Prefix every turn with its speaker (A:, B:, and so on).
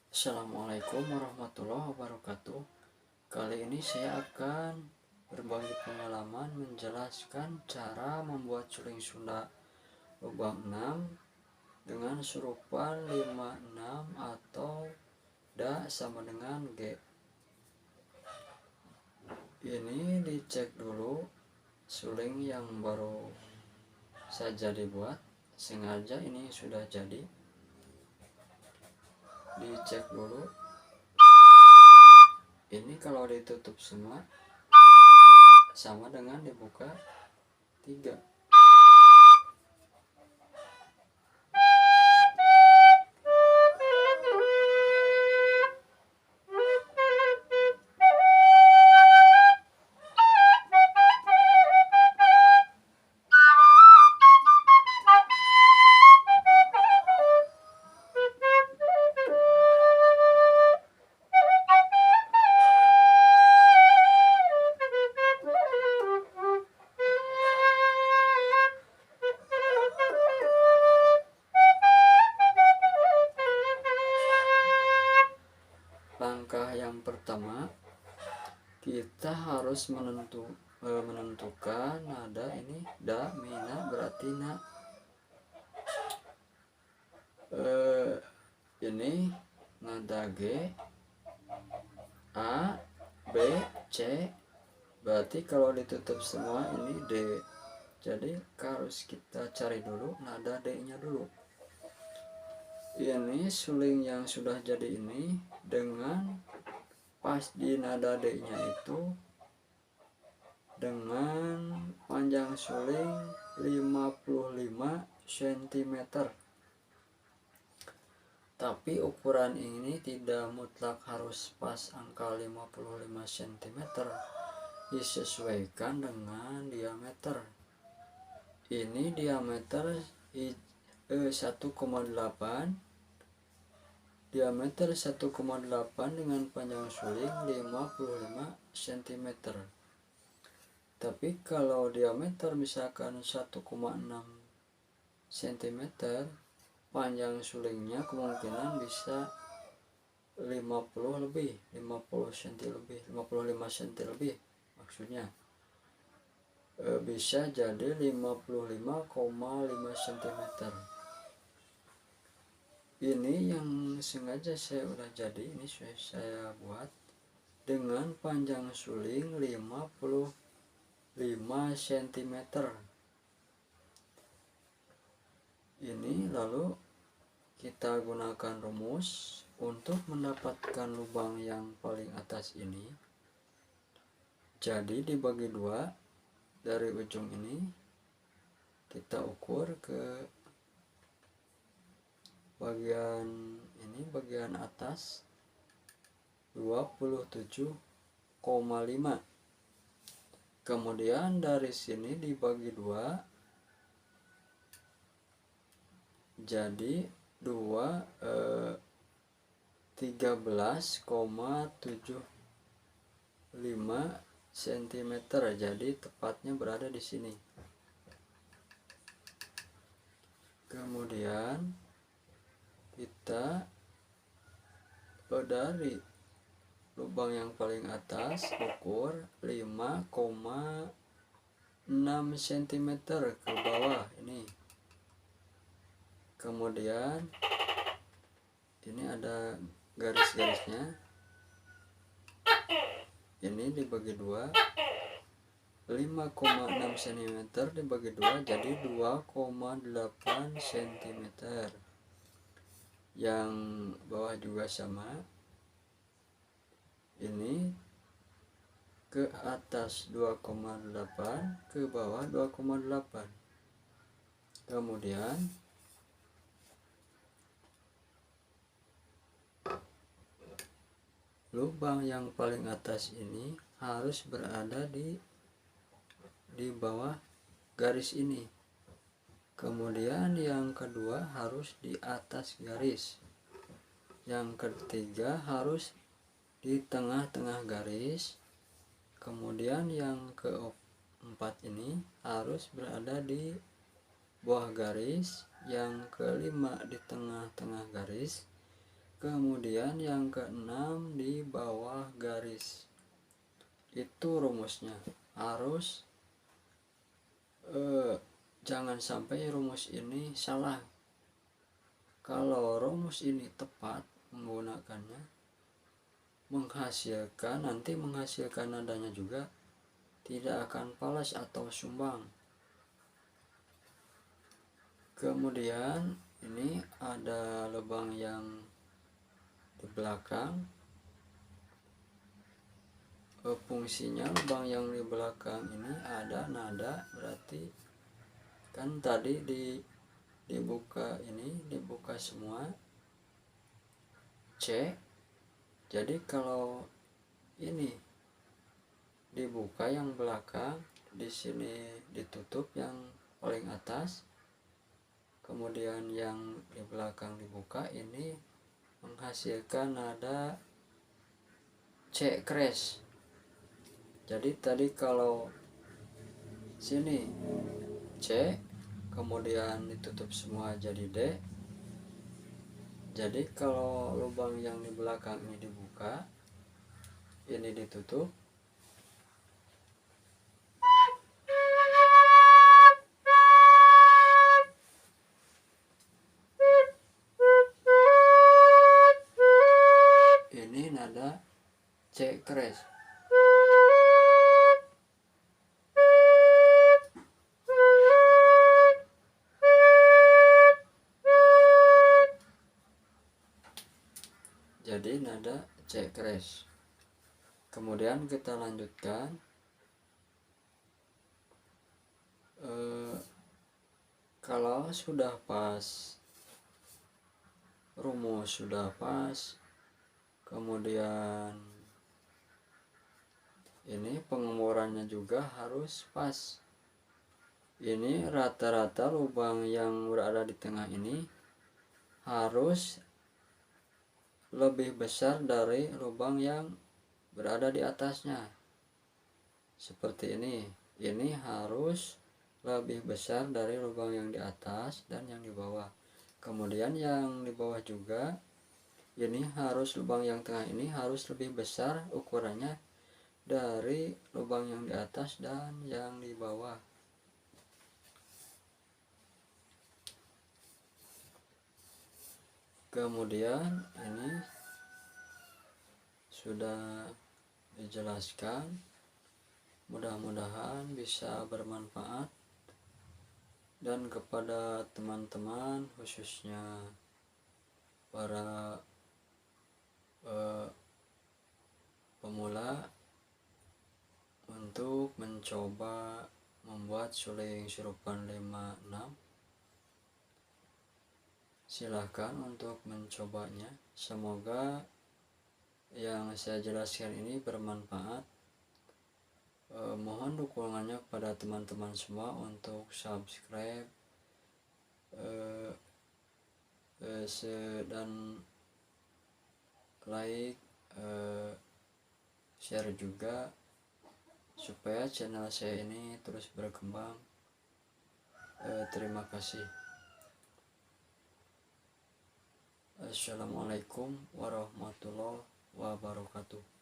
A: Assalamualaikum warahmatullahi wabarakatuh. Kali ini saya akan berbagi pengalaman menjelaskan cara membuat suling Sunda lubang 6 dengan surupan 56 atau Da sama dengan G. Ini dicek dulu suling yang baru saja dibuat, sengaja ini sudah jadi. Dicek dulu. Ini kalau ditutup semua sama dengan dibuka 3. Langkah yang pertama, kita harus menentukan nada ini da, mina berarti na. Ini nada G, A, B, C. Berarti kalau ditutup semua ini D. Jadi harus kita cari dulu nada D-nya dulu. Ini suling yang sudah jadi ini dengan pas di nada D-nya itu dengan panjang suling 55 cm. Tapi ukuran ini tidak mutlak harus pas angka 55 cm, disesuaikan dengan diameter. Ini diameter 1,8, diameter 1,8 dengan panjang suling 55 cm. Tapi kalau diameter misalkan 1,6 cm, panjang sulingnya kemungkinan bisa 50 lebih, 50 cm lebih, 55 cm lebih maksudnya. Bisa jadi 55,5 cm. Ini yang sengaja saya udah jadi, ini saya buat dengan panjang suling 55 cm. Ini lalu kita gunakan rumus untuk mendapatkan lubang yang paling atas ini. Jadi dibagi 2, dari ujung ini kita ukur ke bagian ini, bagian atas 27,5. Kemudian dari sini dibagi 2 jadi 13,75 cm. Jadi tepatnya berada di sini. Kemudian kita dari lubang yang paling atas ukur 5,6 cm ke bawah ini. Kemudian ini ada garis-garisnya, ini dibagi 2, 5,6 cm dibagi 2 jadi 2,8 cm. Yang bawah juga sama, ini ke atas 2,8, ke bawah 2,8. Kemudian lubang yang paling atas ini harus berada di bawah garis ini. Kemudian yang kedua harus di atas garis. Yang ketiga harus di tengah-tengah garis. Kemudian yang keempat ini harus berada di bawah garis. Yang kelima di tengah-tengah garis. Kemudian yang keenam di bawah garis. Itu rumusnya. Harus jangan sampai rumus ini salah. Kalau rumus ini tepat menggunakannya, nanti menghasilkan nadanya juga tidak akan falas atau sumbang. Kemudian ini ada lubang yang di belakang. Fungsinya lubang yang di belakang ini ada nada, berarti kan tadi dibuka semua C. Jadi kalau ini dibuka yang belakang, di sini ditutup yang paling atas, kemudian yang di belakang dibuka, ini menghasilkan nada C crash. Jadi tadi kalau sini C kemudian ditutup semua jadi D. Jadi kalau lubang yang di belakang ini dibuka, ini ditutup, ini nada C crash. Jadi nada C crash. Kemudian kita lanjutkan. Kalau sudah pas, rumus sudah pas, kemudian ini pengemurannya juga harus pas. Ini rata-rata lubang yang berada di tengah ini harus lebih besar dari lubang yang berada di atasnya. Seperti ini harus lebih besar dari lubang yang di atas dan yang di bawah. Kemudian yang di bawah juga, ini harus lubang yang tengah ini harus lebih besar ukurannya dari lubang yang di atas dan yang di bawah. Kemudian ini sudah dijelaskan, mudah-mudahan bisa bermanfaat, dan kepada teman-teman khususnya para pemula untuk mencoba membuat suling surupan 56, silahkan untuk mencobanya. Semoga yang saya jelaskan ini bermanfaat. Mohon dukungannya kepada teman-teman semua untuk subscribe dan like, share juga, supaya channel saya ini terus berkembang. Terima kasih. Assalamualaikum warahmatullahi wabarakatuh.